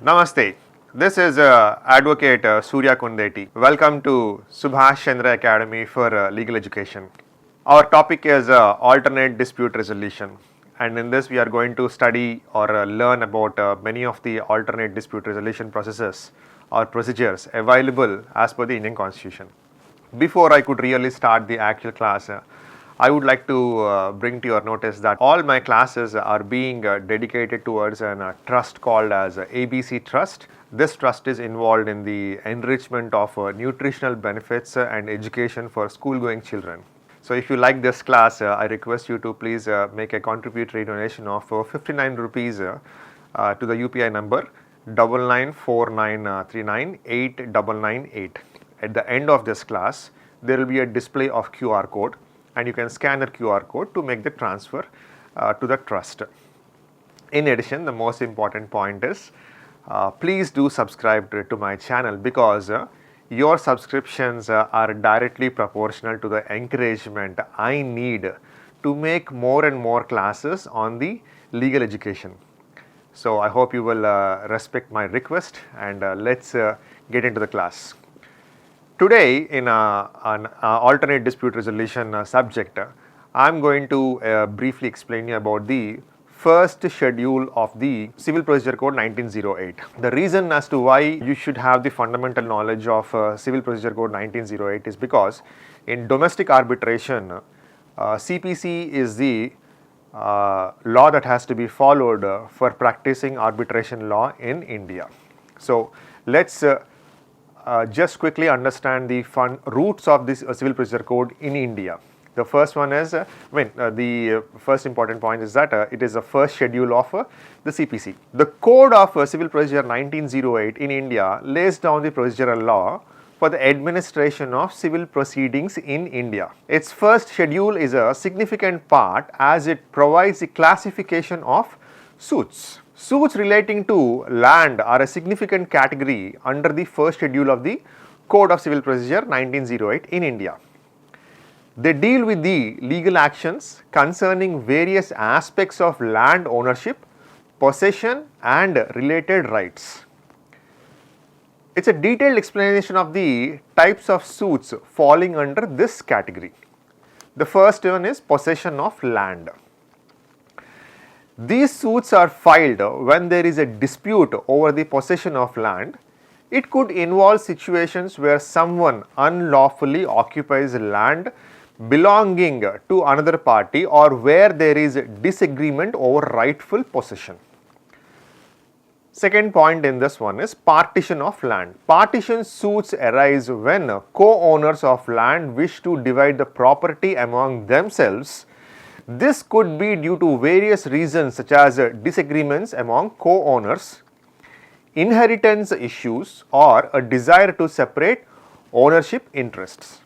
Namaste. This is Advocate Surya Kundeti. Welcome to Subhash Chandra Academy for Legal Education. Our topic is alternate dispute resolution, and in this we are going to study or learn about many of the alternate dispute resolution processes or procedures available as per the Indian Constitution. Before I could really start the actual class, I would like to bring to your notice that all my classes are being dedicated towards a trust called as ABC Trust. This trust is involved in the enrichment of nutritional benefits and education for school-going children. So if you like this class, I request you to please make a contributory donation of 59 rupees to the UPI number 9949398998. At the end of this class, there will be a display of QR code, and you can scan the QR code to make the transfer to the trust. In addition, the most important point is please do subscribe to my channel, because your subscriptions are directly proportional to the encouragement I need to make more and more classes on the legal education. So I hope you will respect my request, and let's get into the class. Today, in an alternate dispute resolution subject, I am going to briefly explain you about the First Schedule of the Civil Procedure Code 1908. The reason as to why you should have the fundamental knowledge of Civil Procedure Code 1908 is because in domestic arbitration, CPC is the law that has to be followed for practicing arbitration law in India. So let's just quickly understand the roots of this Civil Procedure Code in India. The first one is, the first important point is that it is the first schedule of the CPC. The Code of Civil Procedure 1908 in India lays down the procedural law for the administration of civil proceedings in India. Its first schedule is a significant part as it provides the classification of suits. Suits relating to land are a significant category under the first schedule of the Code of Civil Procedure 1908 in India. They deal with the legal actions concerning various aspects of land ownership, possession and related rights. It's a detailed explanation of the types of suits falling under this category. The first one is possession of land. These suits are filed when there is a dispute over the possession of land. It could involve situations where someone unlawfully occupies land belonging to another party, or where there is disagreement over rightful possession. Second point in this one is partition of land. Partition suits arise when co-owners of land wish to divide the property among themselves. This could be due to various reasons such as disagreements among co-owners, inheritance issues, or a desire to separate ownership interests.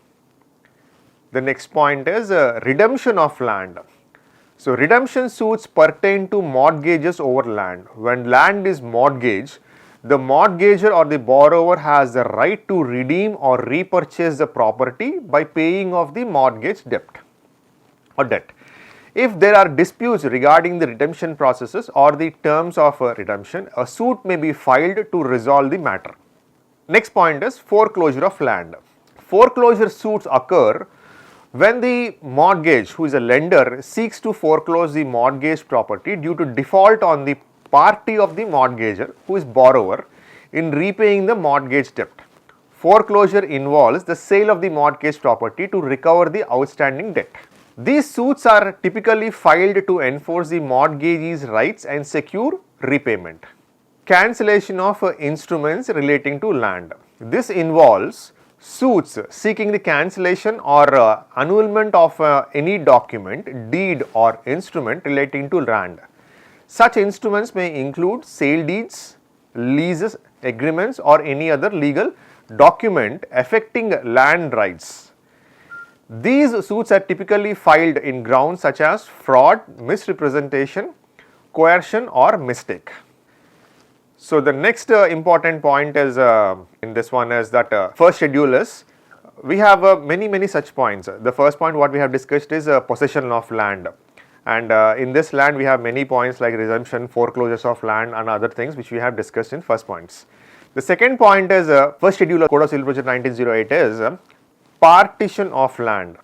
The next point is redemption of land. So redemption suits pertain to mortgages over land. When land is mortgaged, the mortgager or the borrower has the right to redeem or repurchase the property by paying off the mortgage debt or debt. If there are disputes regarding the redemption processes or the terms of redemption, a suit may be filed to resolve the matter. Next point is foreclosure of land. Foreclosure suits occur when the mortgage, who is a lender, seeks to foreclose the mortgaged property due to default on the party of the mortgager, who is borrower, in repaying the mortgage debt. Foreclosure involves the sale of the mortgaged property to recover the outstanding debt. These suits are typically filed to enforce the mortgagee's rights and secure repayment. Cancellation of instruments relating to land. This involves suits seeking the cancellation or annulment of any document, deed or instrument relating to land. Such instruments may include sale deeds, leases, agreements, or any other legal document affecting land rights. These suits are typically filed in grounds such as fraud, misrepresentation, coercion or mistake. So the next important point is in this one is that first schedule is, we have many such points. The first point what we have discussed is possession of land. And in this land we have many points like resumption, foreclosures of land and other things which we have discussed in first points. The second point is First Schedule of Code of Civil Procedure 1908 is partition of land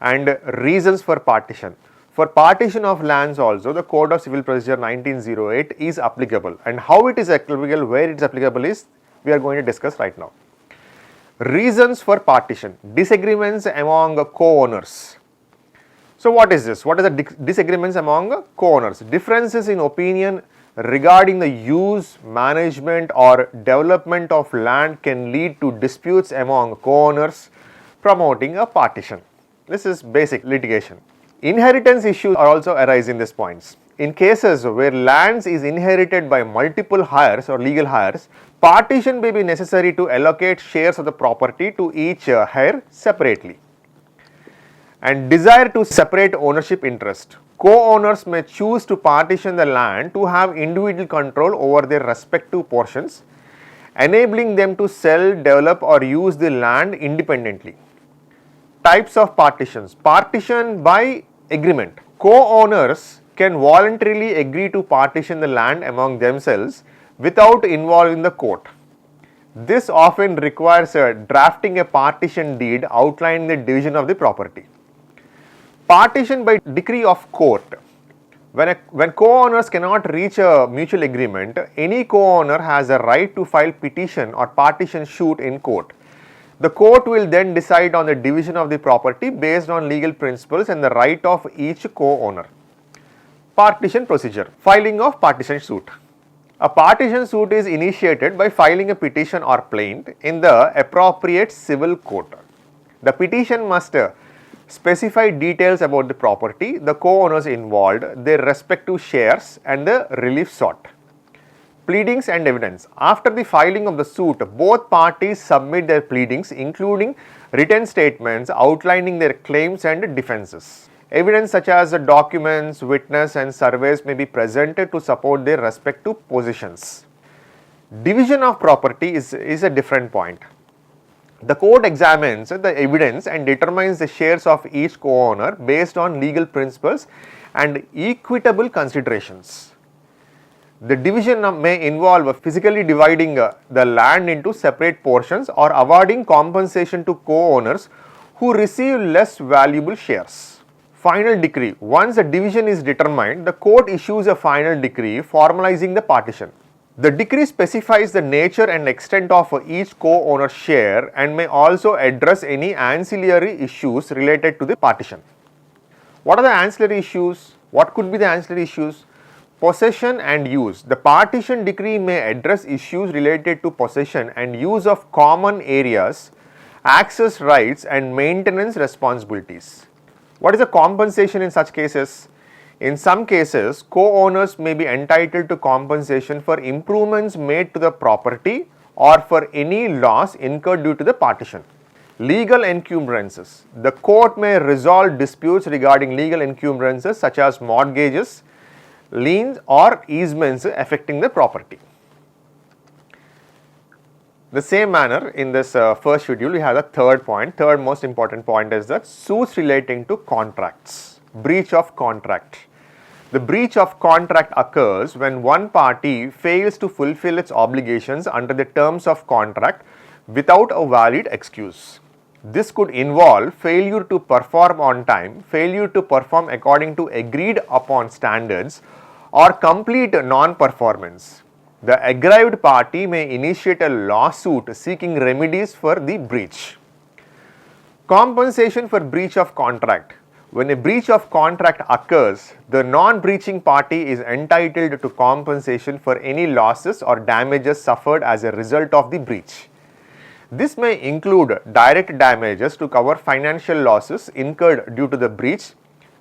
and reasons for partition. For partition of lands also the Code of Civil Procedure 1908 is applicable, and how it is applicable, where it is applicable is we are going to discuss right now. Reasons for partition: disagreements among co-owners. So what is this? What are the disagreements among co-owners? Differences in opinion regarding the use, management or development of land can lead to disputes among co-owners, promoting a partition. This is basic litigation. Inheritance issues are also arise in these points. In cases where lands is inherited by multiple heirs or legal heirs, partition may be necessary to allocate shares of the property to each heir separately. And desire to separate ownership interest. Co-owners may choose to partition the land to have individual control over their respective portions, enabling them to sell, develop or use the land independently. Types of partitions: partition by agreement. Co-owners can voluntarily agree to partition the land among themselves without involving the court. This often requires drafting a partition deed outlining the division of the property. Partition by decree of court. When co-owners cannot reach a mutual agreement, any co-owner has a right to file petition or partition suit in court. The court will then decide on the division of the property based on legal principles and the right of each co-owner. Partition procedure: filing of partition suit. A partition suit is initiated by filing a petition or plaint in the appropriate civil court. The petition must specify details about the property, the co-owners involved, their respective shares and the relief sought. Pleadings and evidence. After the filing of the suit, both parties submit their pleadings including written statements outlining their claims and defenses. Evidence such as documents, witness and surveys may be presented to support their respective positions. Division of property is a different point. The court examines the evidence and determines the shares of each co-owner based on legal principles and equitable considerations. The division may involve physically dividing the land into separate portions or awarding compensation to co-owners who receive less valuable shares. Final decree. Once the division is determined, the court issues a final decree formalizing the partition. The decree specifies the nature and extent of each co-owner's share and may also address any ancillary issues related to the partition. What are the ancillary issues? What could be the ancillary issues? Possession and use. The partition decree may address issues related to possession and use of common areas, access rights and maintenance responsibilities. What is the compensation in such cases? In some cases, co-owners may be entitled to compensation for improvements made to the property or for any loss incurred due to the partition. Legal encumbrances. The court may resolve disputes regarding legal encumbrances such as mortgages, liens or easements affecting the property. The same manner in this first schedule we have the third point. Third most important point is that suits relating to contracts. Breach of contract. The breach of contract occurs when one party fails to fulfill its obligations under the terms of contract without a valid excuse. This could involve failure to perform on time, failure to perform according to agreed upon standards, or complete non-performance. The aggrieved party may initiate a lawsuit seeking remedies for the breach. Compensation for breach of contract. When a breach of contract occurs, the non-breaching party is entitled to compensation for any losses or damages suffered as a result of the breach. This may include direct damages to cover financial losses incurred due to the breach,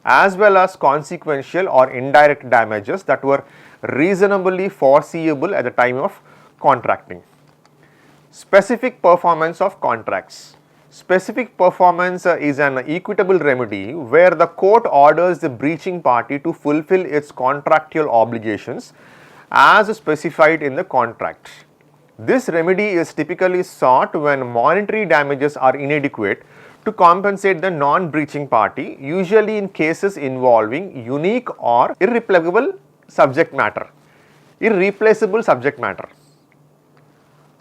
as well as consequential or indirect damages that were reasonably foreseeable at the time of contracting. Specific performance of contracts. Specific performance is an equitable remedy where the court orders the breaching party to fulfill its contractual obligations as specified in the contract. This remedy is typically sought when monetary damages are inadequate to compensate the non-breaching party, usually in cases involving unique or irreplaceable subject matter.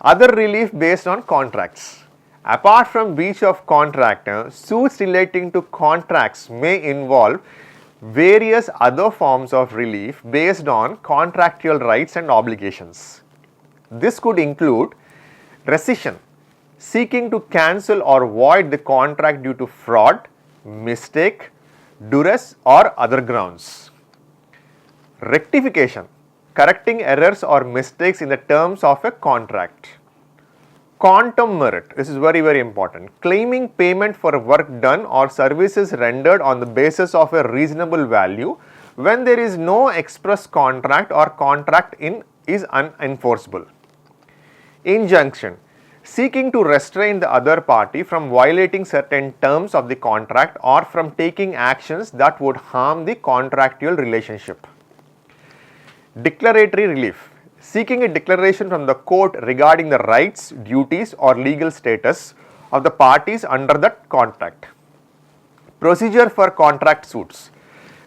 Other relief based on contracts. Apart from breach of contract, suits relating to contracts may involve various other forms of relief based on contractual rights and obligations. This could include rescission, seeking to cancel or void the contract due to fraud, mistake, duress or other grounds. Rectification, correcting errors or mistakes in the terms of a contract. Quantum merit, this is very important, claiming payment for work done or services rendered on the basis of a reasonable value when there is no express contract or contract is unenforceable. Injunction, seeking to restrain the other party from violating certain terms of the contract or from taking actions that would harm the contractual relationship. Declaratory relief, seeking a declaration from the court regarding the rights, duties or legal status of the parties under that contract. Procedure for contract suits.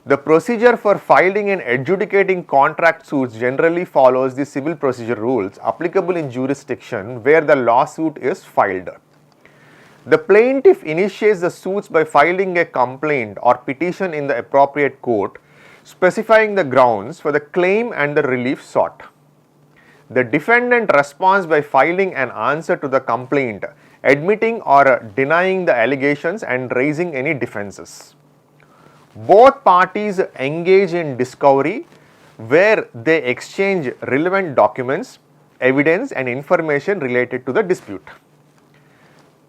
The procedure for filing and adjudicating contract suits generally follows the civil procedure rules applicable in jurisdiction where the lawsuit is filed. The plaintiff initiates the suits by filing a complaint or petition in the appropriate court, specifying the grounds for the claim and the relief sought. The defendant responds by filing an answer to the complaint, admitting or denying the allegations and raising any defenses. Both parties engage in discovery where they exchange relevant documents, evidence and information related to the dispute.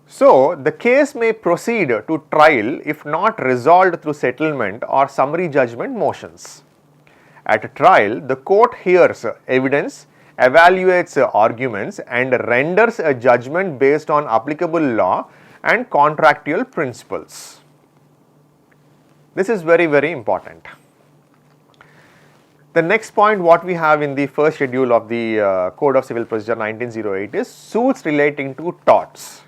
So, the case may proceed to trial if not resolved through settlement or summary judgment motions. At a trial, the court hears evidence, evaluates arguments and renders a judgment based on applicable law and contractual principles. This is very important. The next point what we have in the first schedule of the Code of Civil Procedure 1908 is suits relating to torts.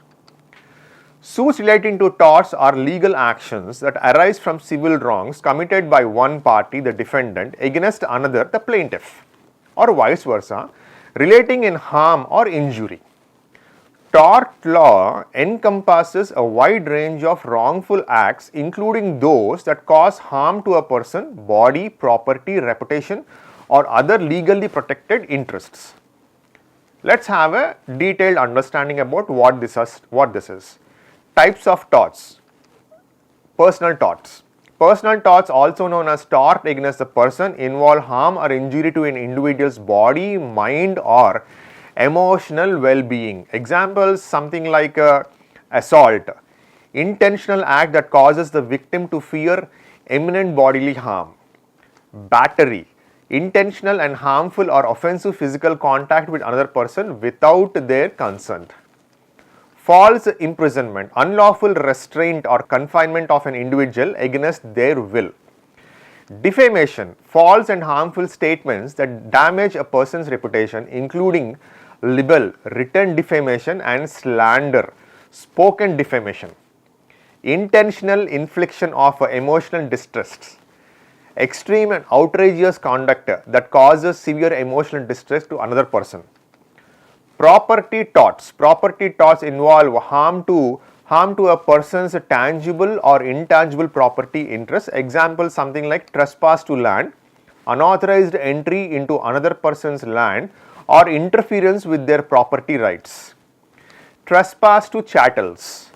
Suits relating to torts are legal actions that arise from civil wrongs committed by one party, the defendant, against another, the plaintiff, or vice versa, relating in harm or injury. Tort law encompasses a wide range of wrongful acts, including those that cause harm to a person, body, property, reputation, or other legally protected interests. Let's have a detailed understanding about what this is. Types of torts. Personal torts. Personal torts, also known as tort against the person, involve harm or injury to an individual's body, mind or emotional well-being. Examples something like assault, intentional act that causes the victim to fear imminent bodily harm. Battery, intentional and harmful or offensive physical contact with another person without their consent. False imprisonment, unlawful restraint or confinement of an individual against their will. Defamation, false and harmful statements that damage a person's reputation, including libel, written defamation and slander, spoken defamation. Intentional infliction of emotional distress, extreme and outrageous conduct that causes severe emotional distress to another person. Property torts. Property torts involve harm to a person's tangible or intangible property interest. Example something like trespass to land, unauthorized entry into another person's land or interference with their property rights. Trespass to chattels,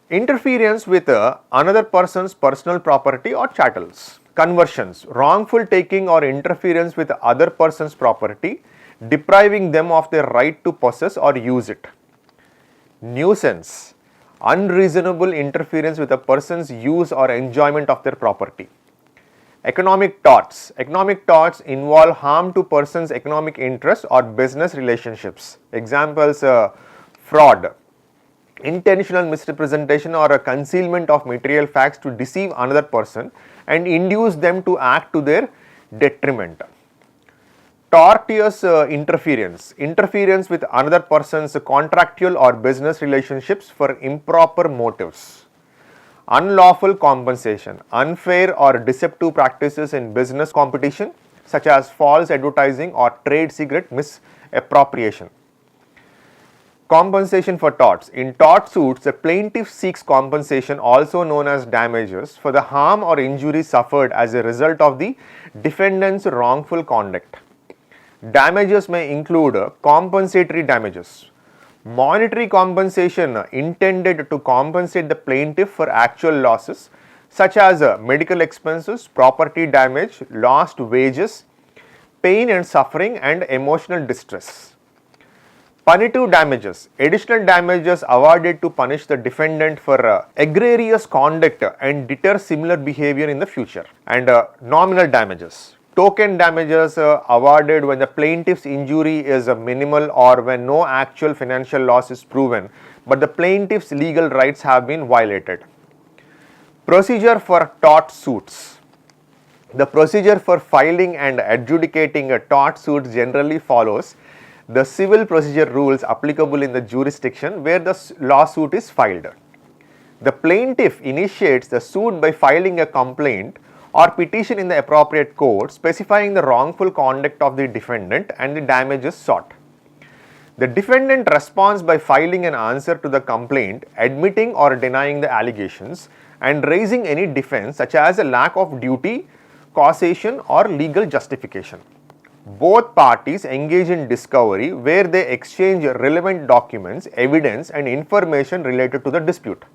interference with another person's personal property or chattels. Conversions, wrongful taking or interference with other person's property, depriving them of their right to possess or use it. Nuisance, unreasonable interference with a person's use or enjoyment of their property. Economic torts. Economic torts involve harm to persons' economic interests or business relationships. Examples fraud, intentional misrepresentation or a concealment of material facts to deceive another person and induce them to act to their detriment. Tortious interference with another person's contractual or business relationships for improper motives. Unlawful compensation, unfair or deceptive practices in business competition such as false advertising or trade secret misappropriation. Compensation for torts. In tort suits, the plaintiff seeks compensation, also known as damages, for the harm or injury suffered as a result of the defendant's wrongful conduct. Damages may include compensatory damages, monetary compensation intended to compensate the plaintiff for actual losses such as medical expenses, property damage, lost wages, pain and suffering, and emotional distress. Punitive damages, additional damages awarded to punish the defendant for egregious conduct and deter similar behavior in the future. And nominal damages, token damages awarded when the plaintiff's injury is minimal or when no actual financial loss is proven, but the plaintiff's legal rights have been violated. Procedure for tort suits. The procedure for filing and adjudicating a tort suit generally follows the civil procedure rules applicable in the jurisdiction where the lawsuit is filed. The plaintiff initiates the suit by filing a complaint or petition in the appropriate court specifying the wrongful conduct of the defendant and the damages sought. The defendant responds by filing an answer to the complaint, admitting or denying the allegations and raising any defense such as a lack of duty, causation or legal justification. Both parties engage in discovery where they exchange relevant documents, evidence and information related to the dispute.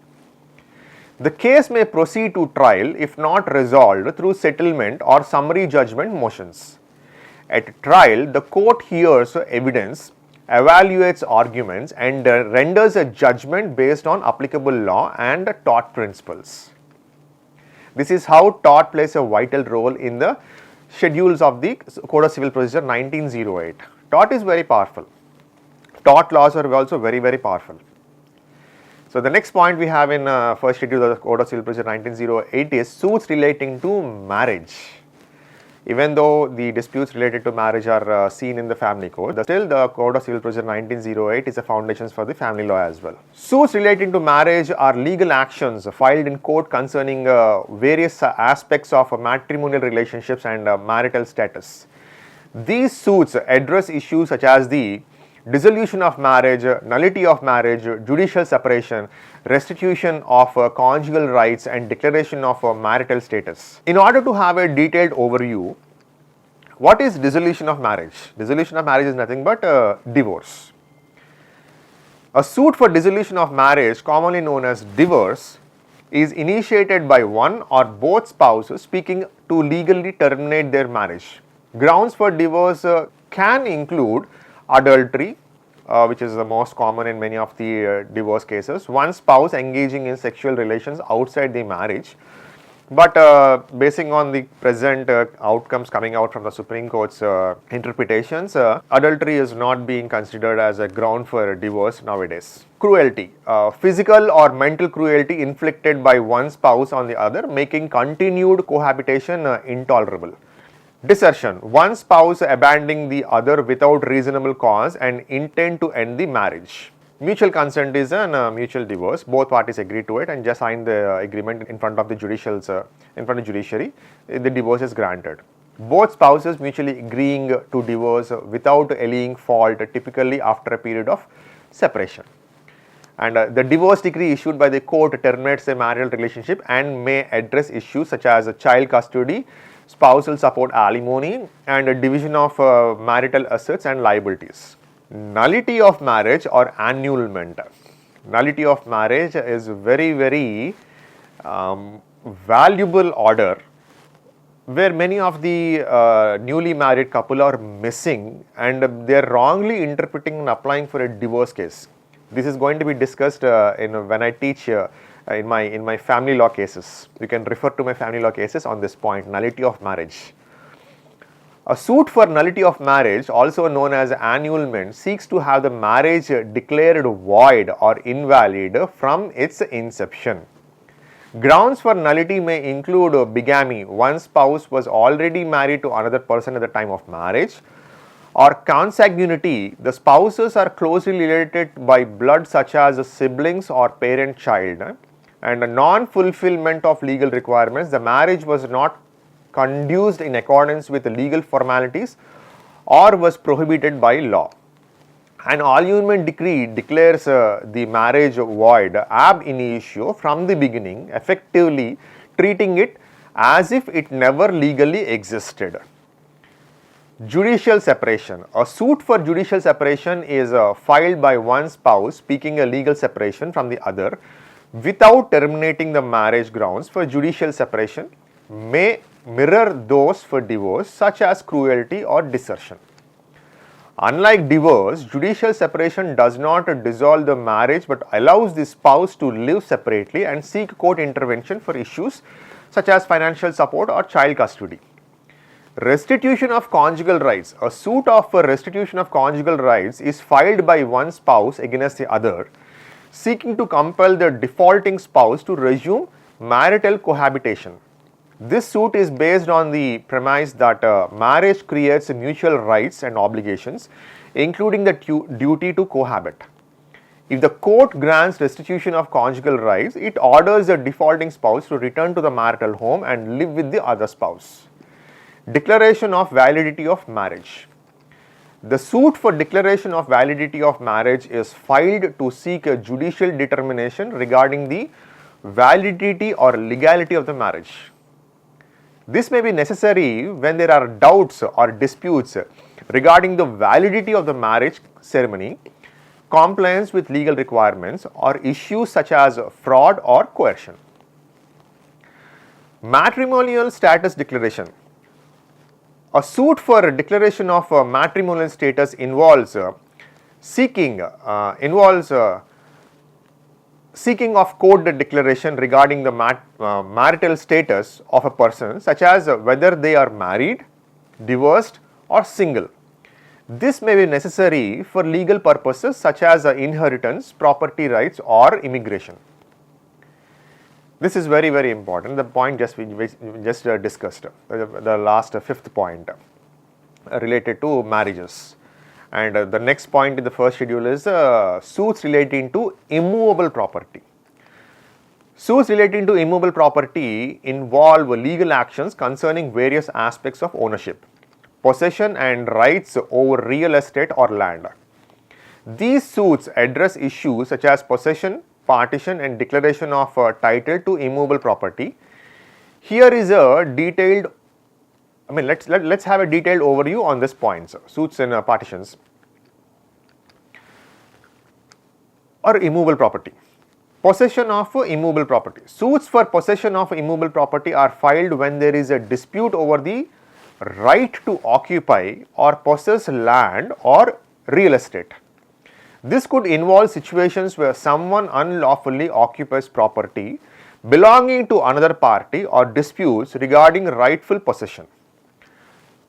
The case may proceed to trial if not resolved through settlement or summary judgment motions. At trial, the court hears evidence, evaluates arguments and renders a judgment based on applicable law and tort principles. This is how tort plays a vital role in the schedules of the Code of Civil Procedure 1908. Tort is very powerful. Tort laws are also very, very powerful. So, the next point we have in First Schedule of the Code of Civil Procedure 1908 is suits relating to marriage. Even though the disputes related to marriage are seen in the family code, still the Code of Civil Procedure 1908 is the foundations for the family law as well. Suits relating to marriage are legal actions filed in court concerning various aspects of matrimonial relationships and marital status. These suits address issues such as the dissolution of marriage, nullity of marriage, judicial separation, restitution of conjugal rights and declaration of marital status. In order to have a detailed overview, what is dissolution of marriage? Dissolution of marriage is nothing but divorce. A suit for dissolution of marriage, commonly known as divorce, is initiated by one or both spouses seeking to legally terminate their marriage. Grounds for divorce can include adultery, which is the most common in many of the divorce cases, one spouse engaging in sexual relations outside the marriage. But basing on the present outcomes coming out from the Supreme Court's interpretations, adultery is not being considered as a ground for divorce nowadays. Cruelty, physical or mental cruelty inflicted by one spouse on the other, making continued cohabitation intolerable. Desertion, one spouse abandoning the other without reasonable cause and intent to end the marriage. Mutual consent is a mutual divorce. Both parties agree to it and just sign the agreement in front of the judiciary. The divorce is granted. Both spouses mutually agreeing to divorce without allaying fault, typically after a period of separation. And the divorce decree issued by the court terminates a marital relationship and may address issues such as child custody, spousal support alimony and a division of marital assets and liabilities. Nullity of marriage or annulment. Nullity of marriage is very, very valuable order where many of the newly married couple are missing and they are wrongly interpreting and applying for a divorce case. This is going to be discussed when I teach in my family law cases. You can refer to my family law cases on this point, nullity of marriage. A suit for nullity of marriage, also known as annulment, seeks to have the marriage declared void or invalid from its inception. Grounds for nullity may include bigamy, one spouse was already married to another person at the time of marriage, or consanguinity, the spouses are closely related by blood such as siblings or parent-child, and a non-fulfillment of legal requirements, the marriage was not conduced in accordance with the legal formalities or was prohibited by law. An annulment decree declares the marriage void ab initio from the beginning, effectively treating it as if it never legally existed. Judicial separation. A suit for judicial separation is filed by one spouse seeking a legal separation from the other without terminating the marriage. Grounds for judicial separation may mirror those for divorce, such as cruelty or desertion. Unlike divorce, judicial separation does not dissolve the marriage but allows the spouse to live separately and seek court intervention for issues such as financial support or child custody. Restitution of conjugal rights. A suit for restitution of conjugal rights is filed by one spouse against the other, seeking to compel the defaulting spouse to resume marital cohabitation. This suit is based on the premise that marriage creates mutual rights and obligations, including the duty to cohabit. If the court grants restitution of conjugal rights, it orders the defaulting spouse to return to the marital home and live with the other spouse. Declaration of validity of marriage. The suit for declaration of validity of marriage is filed to seek a judicial determination regarding the validity or legality of the marriage. This may be necessary when there are doubts or disputes regarding the validity of the marriage ceremony, compliance with legal requirements, or issues such as fraud or coercion. Matrimonial status declaration. A suit for declaration of matrimonial status involves seeking of court declaration regarding the marital status of a person, such as whether they are married, divorced, or single. This may be necessary for legal purposes such as inheritance, property rights, or immigration. This is very, very important. The point we just discussed, the last fifth point related to marriages. And the next point in the first schedule is suits relating to immovable property. Suits relating to immovable property involve legal actions concerning various aspects of ownership, possession, and rights over real estate or land. These suits address issues such as possession, partition, and declaration of title to immovable property. Here is a detailed, let's have a detailed overview on this points. Suits and partitions or immovable property. Possession of immovable property. Suits for possession of immovable property are filed when there is a dispute over the right to occupy or possess land or real estate. This could involve situations where someone unlawfully occupies property belonging to another party or disputes regarding rightful possession.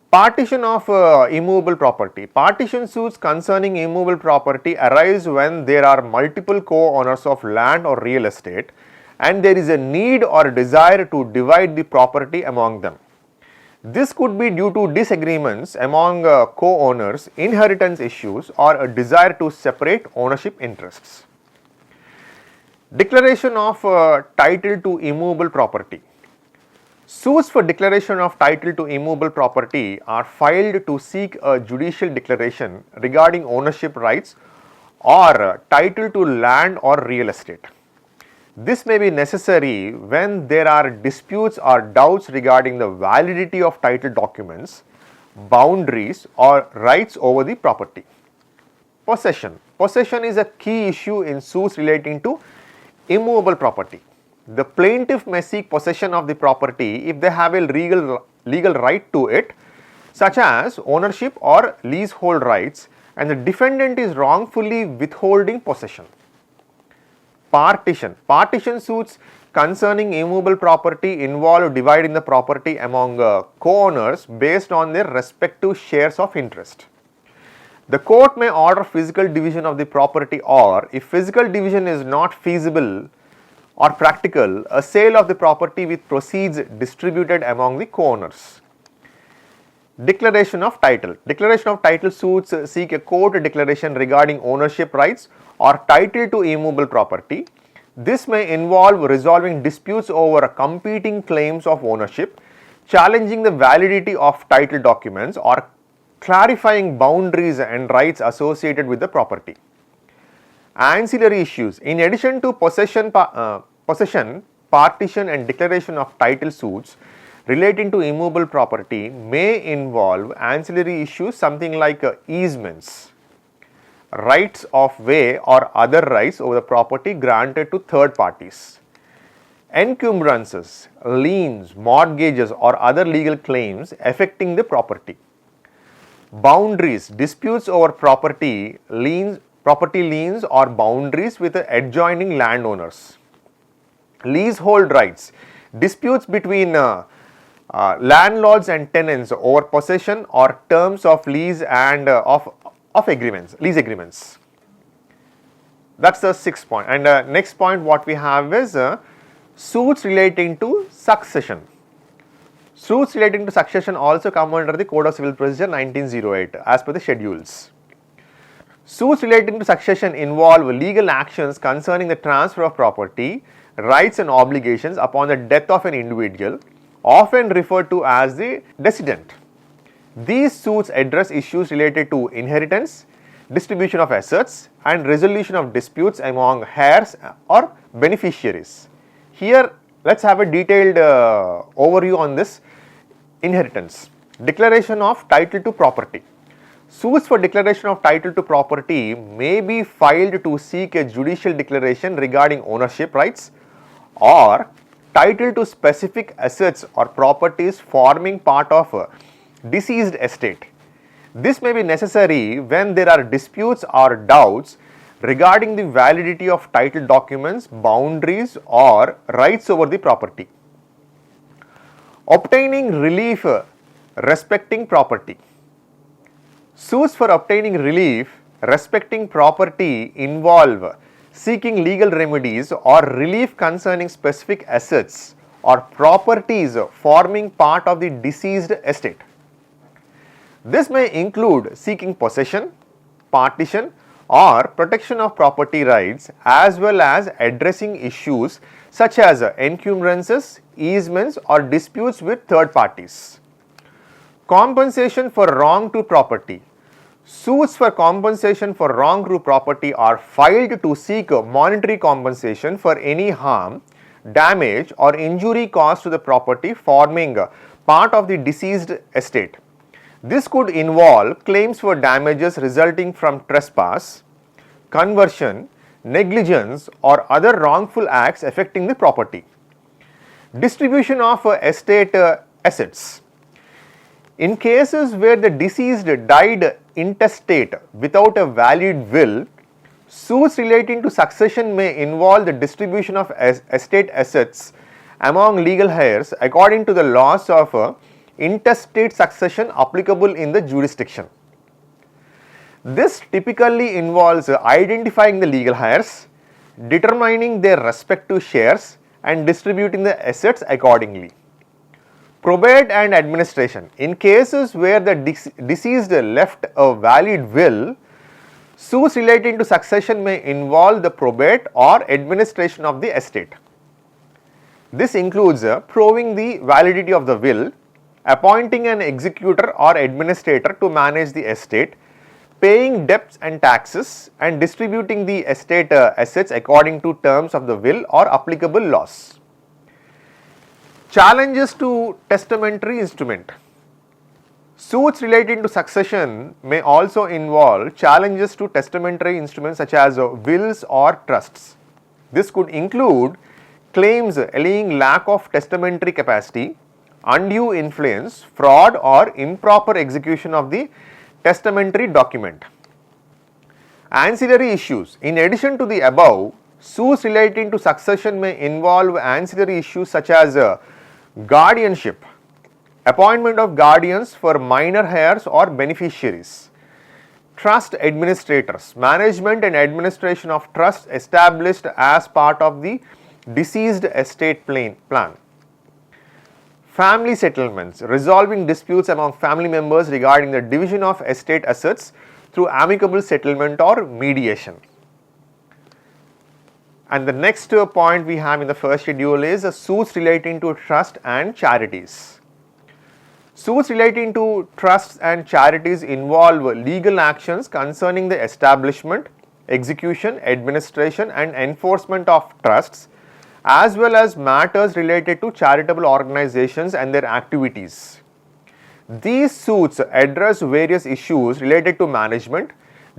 Partition of immovable property. Partition suits concerning immovable property arise when there are multiple co-owners of land or real estate and there is a need or desire to divide the property among them. This could be due to disagreements among co-owners, inheritance issues, or a desire to separate ownership interests. Declaration of title to immovable property. Suits for declaration of title to immovable property are filed to seek a judicial declaration regarding ownership rights or title to land or real estate. This may be necessary when there are disputes or doubts regarding the validity of title documents, boundaries, or rights over the property. Possession. Possession is a key issue in suits relating to immovable property. The plaintiff may seek possession of the property if they have a legal right to it, such as ownership or leasehold rights, and the defendant is wrongfully withholding possession. Partition. Partition suits concerning immovable property involve dividing the property among co-owners based on their respective shares of interest. The court may order physical division of the property, or if physical division is not feasible or practical, a sale of the property with proceeds distributed among the co-owners. Declaration of title. Declaration of title suits seek a court declaration regarding ownership rights or title to immovable property. This may involve resolving disputes over competing claims of ownership, challenging the validity of title documents, or clarifying boundaries and rights associated with the property. Ancillary issues. In addition to possession, partition and declaration of title suits relating to immovable property may involve ancillary issues something like easements, rights of way or other rights over the property granted to third parties, encumbrances, liens, mortgages or other legal claims affecting the property, boundaries, disputes over property liens or boundaries with the adjoining landowners, leasehold rights, disputes between landlords and tenants over possession or terms of lease and lease agreements. That's the 6th point. And next point what we have is suits relating to succession. Suits relating to succession also come under the Code of Civil Procedure 1908 as per the schedules. Suits relating to succession involve legal actions concerning the transfer of property, rights and obligations upon the death of an individual, often referred to as the decedent. These suits address issues related to inheritance, distribution of assets and resolution of disputes among heirs or beneficiaries. Here let us have a detailed overview on this inheritance. Declaration of title to property. Suits for declaration of title to property may be filed to seek a judicial declaration regarding ownership rights or title to specific assets or properties forming part of a deceased estate. This may be necessary when there are disputes or doubts regarding the validity of title documents, boundaries or rights over the property. Obtaining relief respecting property. Suits for obtaining relief respecting property involve seeking legal remedies or relief concerning specific assets or properties forming part of the deceased estate. This may include seeking possession, partition or protection of property rights as well as addressing issues such as encumbrances, easements or disputes with third parties. Compensation for wrong to property. Suits for compensation for wrong to property are filed to seek monetary compensation for any harm, damage or injury caused to the property forming part of the deceased estate. This could involve claims for damages resulting from trespass, conversion, negligence or other wrongful acts affecting the property. Distribution of estate assets. In cases where the deceased died intestate without a valid will, suits relating to succession may involve the distribution of estate assets among legal heirs according to the laws of intestate succession applicable in the jurisdiction. This typically involves identifying the legal heirs, determining their respective shares and distributing the assets accordingly. Probate and administration. In cases where the deceased left a valid will, suits relating to succession may involve the probate or administration of the estate. This includes proving the validity of the will, appointing an executor or administrator to manage the estate, paying debts and taxes and distributing the estate assets according to terms of the will or applicable laws. Challenges to testamentary instrument. Suits relating to succession may also involve challenges to testamentary instruments such as wills or trusts. This could include claims alleging lack of testamentary capacity, undue influence, fraud or improper execution of the testamentary document. Ancillary issues. In addition to the above, suits relating to succession may involve ancillary issues such as guardianship, appointment of guardians for minor heirs or beneficiaries, trust administrators, management and administration of trusts established as part of the deceased estate plan, Family settlements, resolving disputes among family members regarding the division of estate assets through amicable settlement or mediation. And the next point we have in the first schedule is suits relating to trust and charities. Suits relating to trusts and charities involve legal actions concerning the establishment, execution, administration and enforcement of trusts, as well as matters related to charitable organizations and their activities. These suits address various issues related to management,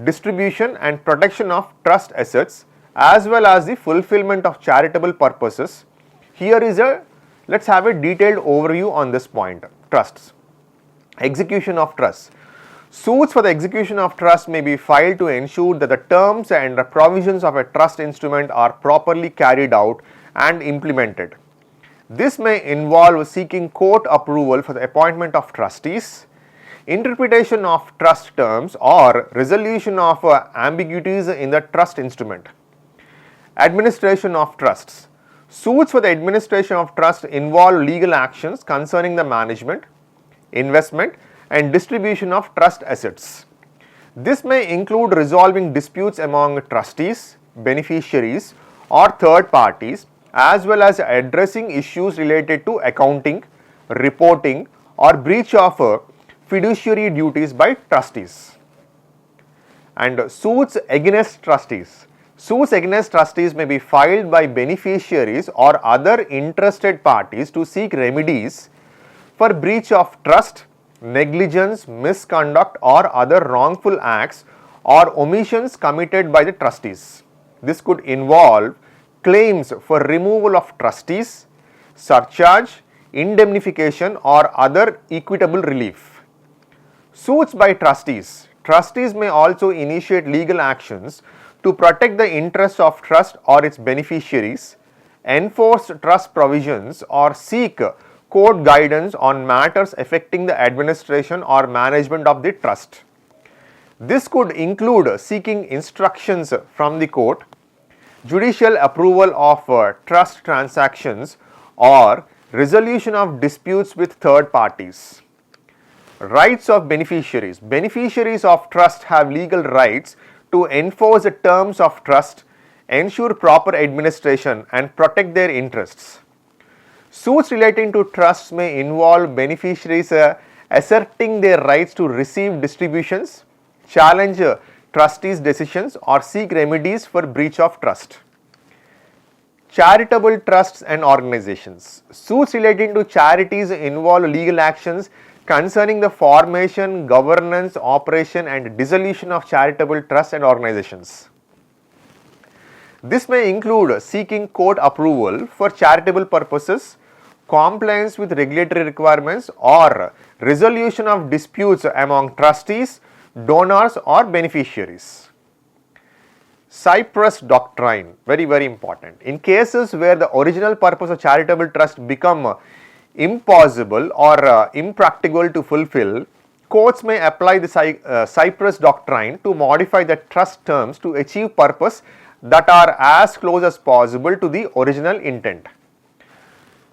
distribution and protection of trust assets, as well as the fulfillment of charitable purposes. Here is let's have a detailed overview on this point. Trusts. Execution of trusts. Suits for the execution of trust may be filed to ensure that the terms and the provisions of a trust instrument are properly carried out and implemented. This may involve seeking court approval for the appointment of trustees, interpretation of trust terms or resolution of ambiguities in the trust instrument. Administration of trusts. Suits for the administration of trust involve legal actions concerning the management, investment and distribution of trust assets. This may include resolving disputes among trustees, beneficiaries or third parties, as well as addressing issues related to accounting, reporting or breach of fiduciary duties by trustees. And suits against trustees. Suits against trustees may be filed by beneficiaries or other interested parties to seek remedies for breach of trust, negligence, misconduct or other wrongful acts or omissions committed by the trustees. This could involve claims for removal of trustees, surcharge, indemnification or other equitable relief. Suits by trustees. Trustees may also initiate legal actions to protect the interests of trust or its beneficiaries, enforce trust provisions or seek court guidance on matters affecting the administration or management of the trust. This could include seeking instructions from the court, judicial approval of trust transactions or resolution of disputes with third parties. Rights of beneficiaries. Beneficiaries of trust have legal rights to enforce the terms of trust, ensure proper administration and protect their interests. Suits relating to trusts may involve beneficiaries asserting their rights to receive distributions, challenge trustees' decisions or seek remedies for breach of trust. Charitable trusts and organizations. Suits relating to charities involve legal actions concerning the formation, governance, operation and dissolution of charitable trusts and organizations. This may include seeking court approval for charitable purposes, compliance with regulatory requirements or resolution of disputes among trustees, donors or beneficiaries. Cyprus doctrine, very important. In cases where the original purpose of charitable trust become impossible or impracticable to fulfill, courts may apply the Cyprus doctrine to modify the trust terms to achieve purpose that are as close as possible to the original intent.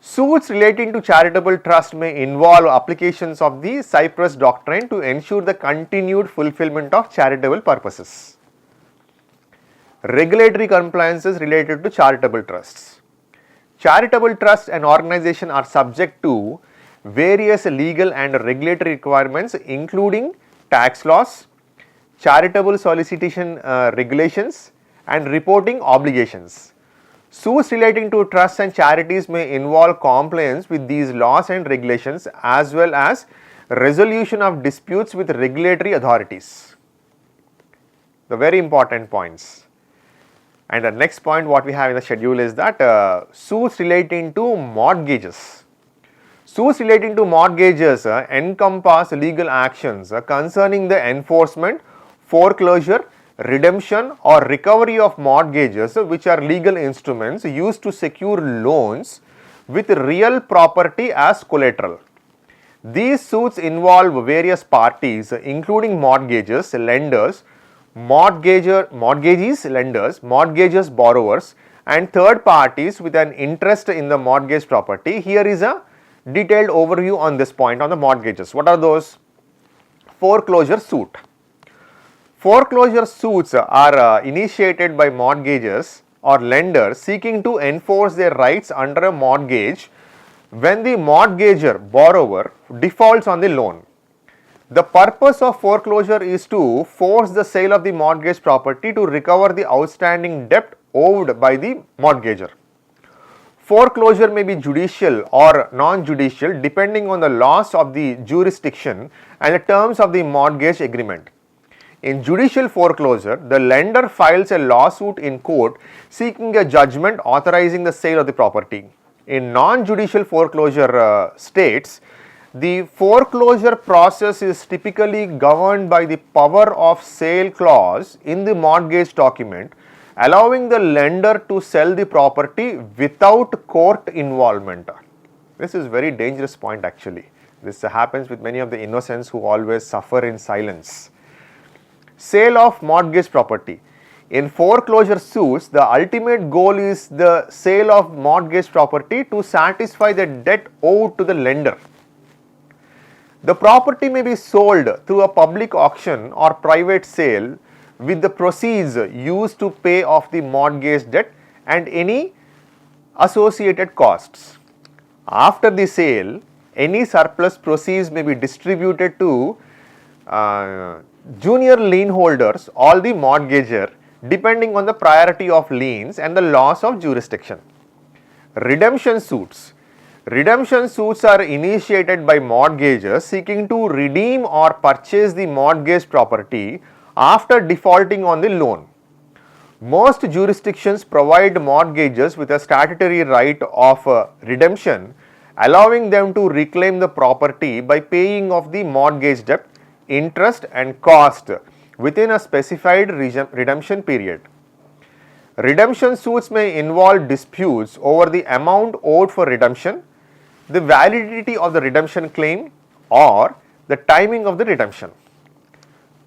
Suits relating to charitable trust may involve applications of the Cyprus doctrine to ensure the continued fulfillment of charitable purposes. Regulatory compliances related to charitable trusts. Charitable trusts and organizations are subject to various legal and regulatory requirements including tax laws, charitable solicitation regulations and reporting obligations. Suits relating to trusts and charities may involve compliance with these laws and regulations as well as resolution of disputes with regulatory authorities. The very important points. And the next point what we have in the schedule is that suits relating to mortgages. Suits relating to mortgages encompass legal actions concerning the enforcement, foreclosure, redemption or recovery of mortgages which are legal instruments used to secure loans with real property as collateral. These suits involve various parties including mortgages, lenders, mortgagees, lenders, mortgages, borrowers and third parties with an interest in the mortgage property. Here is a detailed overview on this point on the mortgages. What are those? Foreclosure suit. Foreclosure suits are initiated by mortgagors or lenders seeking to enforce their rights under a mortgage when the mortgager borrower defaults on the loan. The purpose of foreclosure is to force the sale of the mortgage property to recover the outstanding debt owed by the mortgager. Foreclosure may be judicial or non-judicial depending on the laws of the jurisdiction and the terms of the mortgage agreement. In judicial foreclosure, the lender files a lawsuit in court seeking a judgment authorizing the sale of the property. In non-judicial foreclosure states, the foreclosure process is typically governed by the power of sale clause in the mortgage document, allowing the lender to sell the property without court involvement. This is very dangerous point actually. This happens with many of the innocents who always suffer in silence. Sale of mortgage property. In foreclosure suits, the ultimate goal is the sale of mortgage property to satisfy the debt owed to the lender. The property may be sold through a public auction or private sale with the proceeds used to pay off the mortgage debt and any associated costs. After the sale, any surplus proceeds may be distributed to junior lien holders or the mortgagor depending on the priority of liens and the laws of jurisdiction. Redemption suits. Redemption suits are initiated by mortgagors seeking to redeem or purchase the mortgage property after defaulting on the loan. Most jurisdictions provide mortgagors with a statutory right of redemption, allowing them to reclaim the property by paying off the mortgage debt, interest and cost within a specified redemption period. Redemption suits may involve disputes over the amount owed for redemption, the validity of the redemption claim or the timing of the redemption.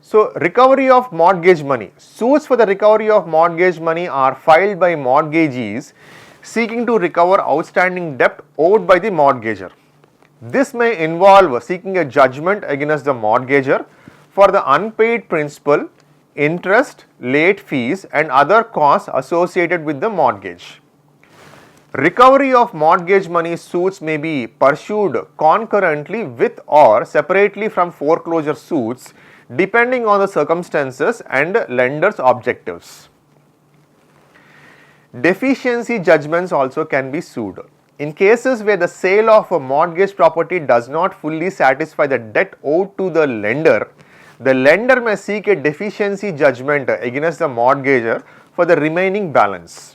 So, recovery of mortgage money. Suits for the recovery of mortgage money are filed by mortgagees seeking to recover outstanding debt owed by the mortgagor. This may involve seeking a judgment against the mortgagor for the unpaid principal, interest, late fees and other costs associated with the mortgage. Recovery of mortgage money suits may be pursued concurrently with or separately from foreclosure suits depending on the circumstances and lender's objectives. Deficiency judgments also can be sued. In cases where the sale of a mortgage property does not fully satisfy the debt owed to the lender may seek a deficiency judgment against the mortgagor for the remaining balance.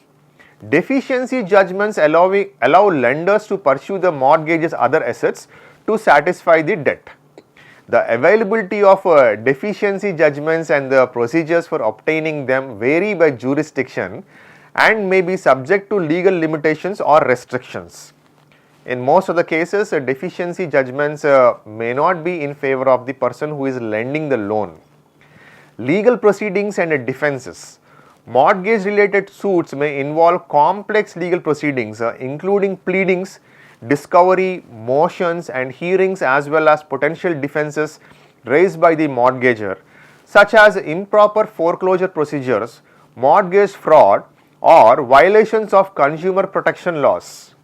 Deficiency judgments allow lenders to pursue the mortgage's other assets to satisfy the debt. The availability of deficiency judgments and the procedures for obtaining them vary by jurisdiction and may be subject to legal limitations or restrictions. In most of the cases, deficiency judgments may not be in favor of the person who is lending the loan. Legal proceedings and defenses. Mortgage related suits may involve complex legal proceedings including pleadings, discovery, motions and hearings as well as potential defenses raised by the mortgagor such as improper foreclosure procedures, mortgage fraud or violations of consumer protection laws.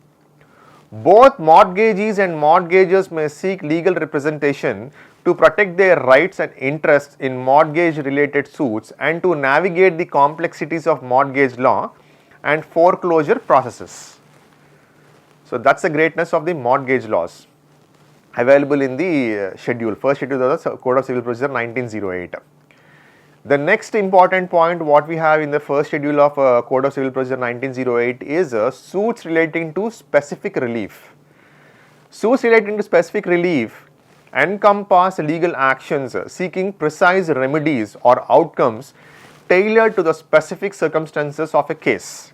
Both mortgagees and mortgagors may seek legal representation to protect their rights and interests in mortgage related suits and to navigate the complexities of mortgage law and foreclosure processes. So, that is the greatness of the mortgage laws available in the schedule, first schedule of the Code of Civil Procedure 1908. The next important point what we have in the first schedule of Code of Civil Procedure 1908 is suits relating to specific relief. Suits relating to specific relief encompass legal actions seeking precise remedies or outcomes tailored to the specific circumstances of a case.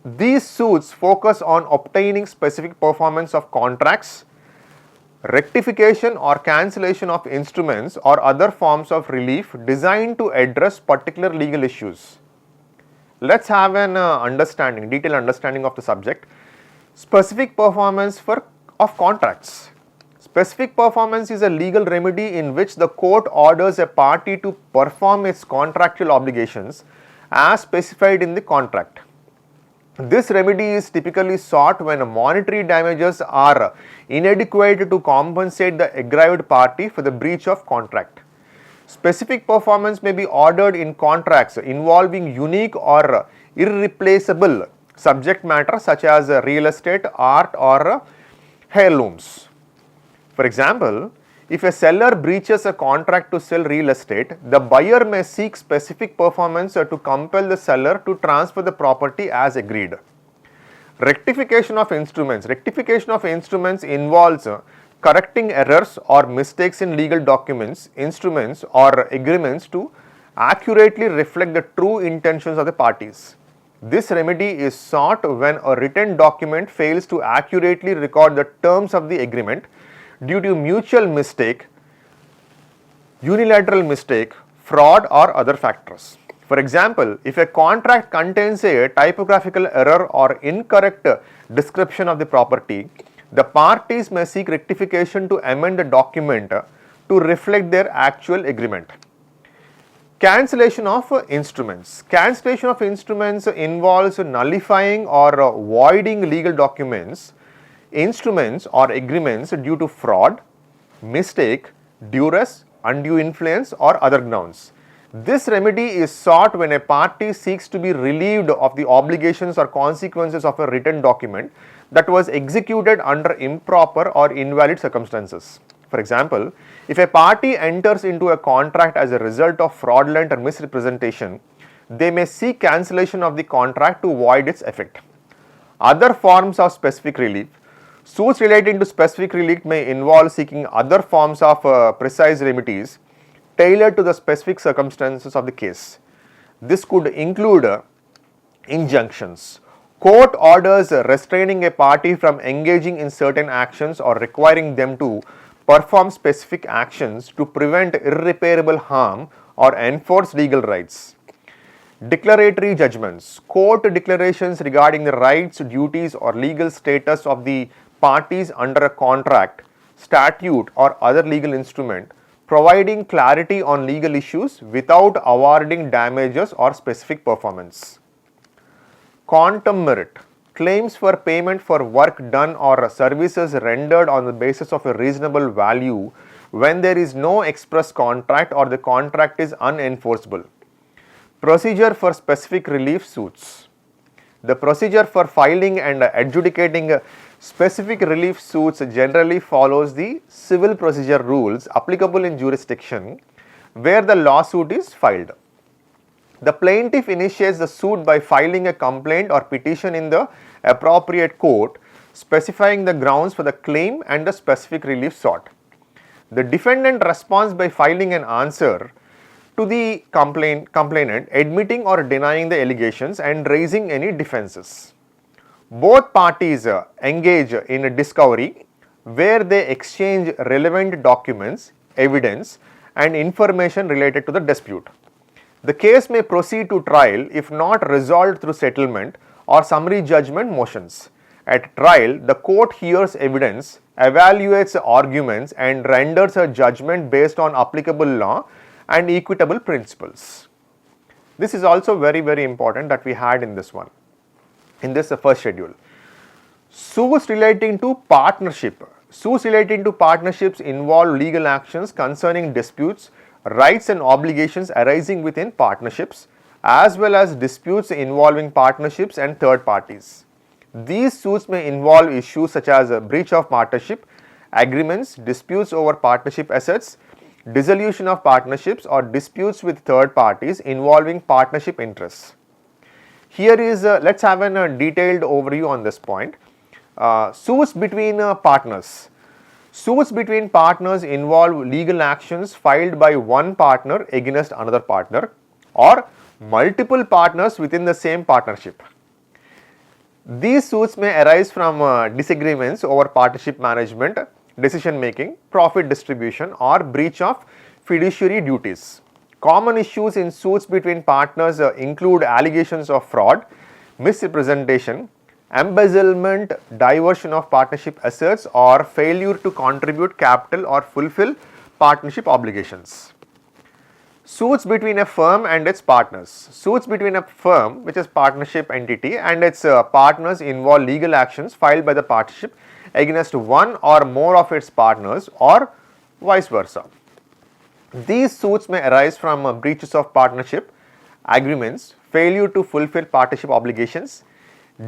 These suits focus on obtaining specific performance of contracts, rectification or cancellation of instruments or other forms of relief designed to address particular legal issues. Let us have an detailed understanding of the subject. Specific performance for of contracts. Specific performance is a legal remedy in which the court orders a party to perform its contractual obligations as specified in the contract. This remedy is typically sought when monetary damages are inadequate to compensate the aggrieved party for the breach of contract. Specific performance may be ordered in contracts involving unique or irreplaceable subject matter such as real estate, art, or heirlooms. For example, if a seller breaches a contract to sell real estate, the buyer may seek specific performance to compel the seller to transfer the property as agreed. Rectification of instruments. Rectification of instruments involves correcting errors or mistakes in legal documents, instruments, or agreements to accurately reflect the true intentions of the parties. This remedy is sought when a written document fails to accurately record the terms of the agreement due to mutual mistake, unilateral mistake, fraud, or other factors. For example, if a contract contains a typographical error or incorrect description of the property, the parties may seek rectification to amend the document to reflect their actual agreement. Cancellation of instruments. Cancellation of instruments involves nullifying or voiding legal documents, instruments, or agreements due to fraud, mistake, duress, undue influence, or other grounds. This remedy is sought when a party seeks to be relieved of the obligations or consequences of a written document that was executed under improper or invalid circumstances. For example, if a party enters into a contract as a result of fraudulent or misrepresentation, they may seek cancellation of the contract to void its effect. Other forms of specific relief. Suits relating to specific relief may involve seeking other forms of precise remedies tailored to the specific circumstances of the case. This could include injunctions. Court orders restraining a party from engaging in certain actions or requiring them to perform specific actions to prevent irreparable harm or enforce legal rights. Declaratory judgments. Court declarations regarding the rights, duties, or legal status of the parties under a contract, statute, or other legal instrument, providing clarity on legal issues without awarding damages or specific performance. Quantum merit. Claims for payment for work done or services rendered on the basis of a reasonable value when there is no express contract or the contract is unenforceable. Procedure for specific relief suits. The procedure for filing and adjudicating specific relief suits generally follows the civil procedure rules applicable in jurisdiction where the lawsuit is filed. The plaintiff initiates the suit by filing a complaint or petition in the appropriate court, specifying the grounds for the claim and the specific relief sought. The defendant responds by filing an answer to the complainant admitting or denying the allegations and raising any defenses. Both parties engage in a discovery where they exchange relevant documents, evidence, and information related to the dispute. The case may proceed to trial if not resolved through settlement or summary judgment motions. At trial, the court hears evidence, evaluates arguments, and renders a judgment based on applicable law and equitable principles. This is also very important that we had in this one, in this first schedule. Suits relating to partnership. Suits relating to partnerships involve legal actions concerning disputes, rights, and obligations arising within partnerships, as well as disputes involving partnerships and third parties. These suits may involve issues such as a breach of partnership agreements, disputes over partnership assets, dissolution of partnerships, or disputes with third parties involving partnership interests. Here is, let's have a detailed overview on this point. Suits between partners. Suits between partners involve legal actions filed by one partner against another partner or multiple partners within the same partnership. These suits may arise from disagreements over partnership management, decision making, profit distribution, or breach of fiduciary duties. Common issues in suits between partners include allegations of fraud, misrepresentation, embezzlement, diversion of partnership assets, or failure to contribute capital or fulfill partnership obligations. Suits between a firm and its partners. Suits between a firm, which is partnership entity, and its partners involve legal actions filed by the partnership against one or more of its partners or vice versa. These suits may arise from breaches of partnership agreements, failure to fulfill partnership obligations,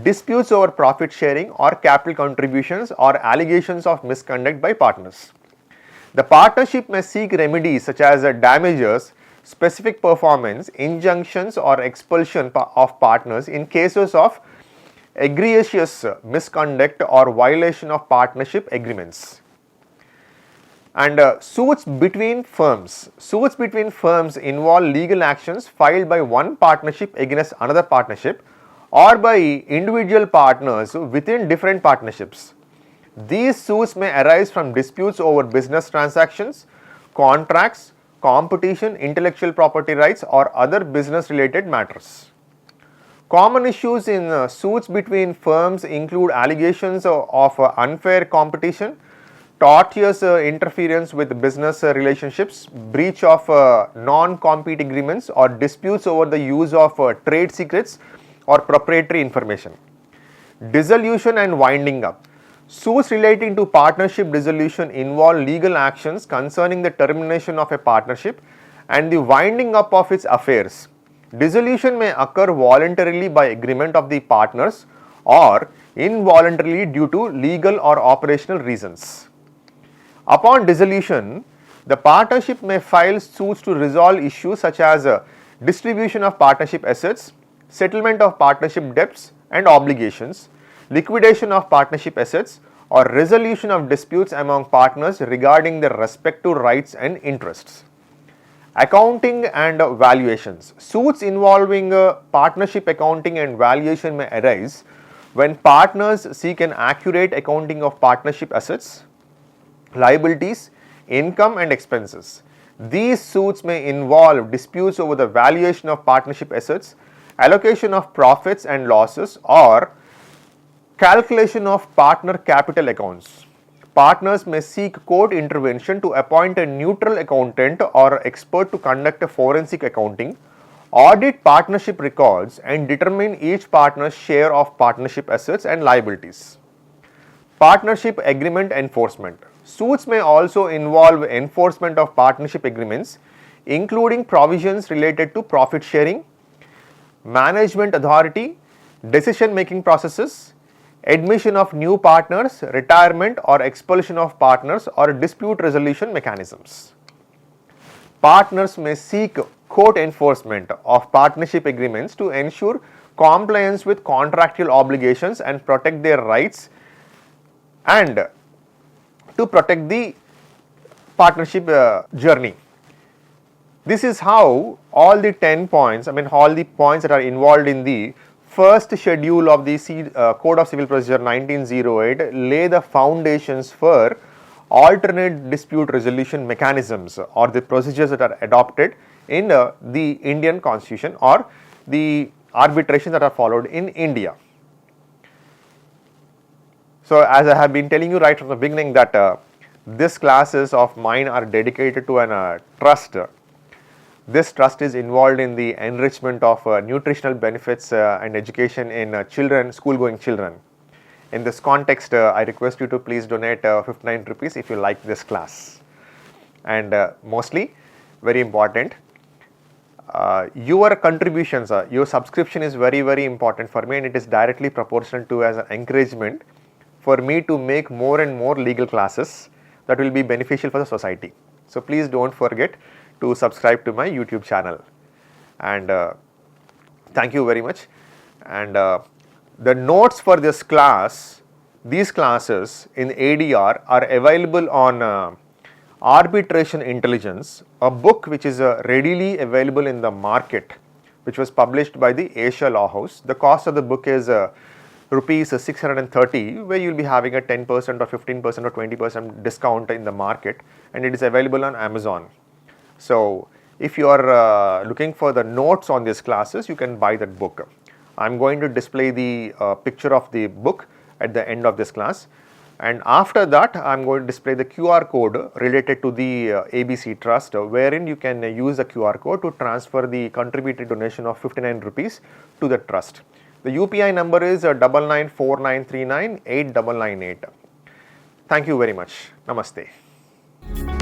disputes over profit sharing or capital contributions, or allegations of misconduct by partners. The partnership may seek remedies such as damages, specific performance, injunctions, or expulsion of partners in cases of egregious misconduct or violation of partnership agreements. And suits between firms. Suits between firms involve legal actions filed by one partnership against another partnership or by individual partners within different partnerships. These suits may arise from disputes over business transactions, contracts, competition, intellectual property rights, or other business related matters. Common issues in suits between firms include allegations of unfair competition, tortious interference with business relationships, breach of non-compete agreements, or disputes over the use of trade secrets or proprietary information. Dissolution and winding up. Suits relating to partnership dissolution involve legal actions concerning the termination of a partnership and the winding up of its affairs. Dissolution may occur voluntarily by agreement of the partners or involuntarily due to legal or operational reasons. Upon dissolution, the partnership may file suits to resolve issues such as distribution of partnership assets, settlement of partnership debts and obligations, liquidation of partnership assets, or resolution of disputes among partners regarding their respective rights and interests. Accounting and valuations. Suits involving partnership accounting and valuation may arise when partners seek an accurate accounting of partnership assets, liabilities, income and expenses. These suits may involve disputes over the valuation of partnership assets, allocation of profits and losses, or calculation of partner capital accounts. Partners may seek court intervention to appoint a neutral accountant or expert to conduct a forensic accounting, audit partnership records, and determine each partner's share of partnership assets and liabilities. Partnership agreement enforcement. Suits may also involve enforcement of partnership agreements, including provisions related to profit sharing, management authority, decision making processes, admission of new partners, retirement or expulsion of partners, or dispute resolution mechanisms. Partners may seek court enforcement of partnership agreements to ensure compliance with contractual obligations and protect their rights and to protect the partnership journey. This is how all the 10 points, all the points that are involved in the First Schedule of the Code of Civil Procedure 1908 lay the foundations for alternate dispute resolution mechanisms or the procedures that are adopted in the Indian Constitution or the arbitrations that are followed in India. So, as I have been telling you right from the beginning that these classes of mine are dedicated to an trust. This trust is involved in the enrichment of nutritional benefits and education in children, school going children. In this context, I request you to please donate 59 rupees if you like this class. And mostly, very important, your contributions, your subscription is very, very important for me, and it is directly proportional to as an encouragement for me to make more and more legal classes that will be beneficial for the society. So, please do not forget to subscribe to my YouTube channel, and thank you very much. And the notes for this class, these classes in ADR are available on Arbitration Intelligence, a book which is readily available in the market, which was published by the Asia Law House. The cost of the book is rupees 630, where you will be having a 10% or 15% or 20% discount in the market, and it is available on Amazon. So, if you are looking for the notes on these classes, you can buy that book. I am going to display the picture of the book at the end of this class, and after that I am going to display the QR code related to the ABC Trust, wherein you can use the QR code to transfer the contributed donation of 59 rupees to the trust. The UPI number is 994939 8998. Thank you very much. Namaste.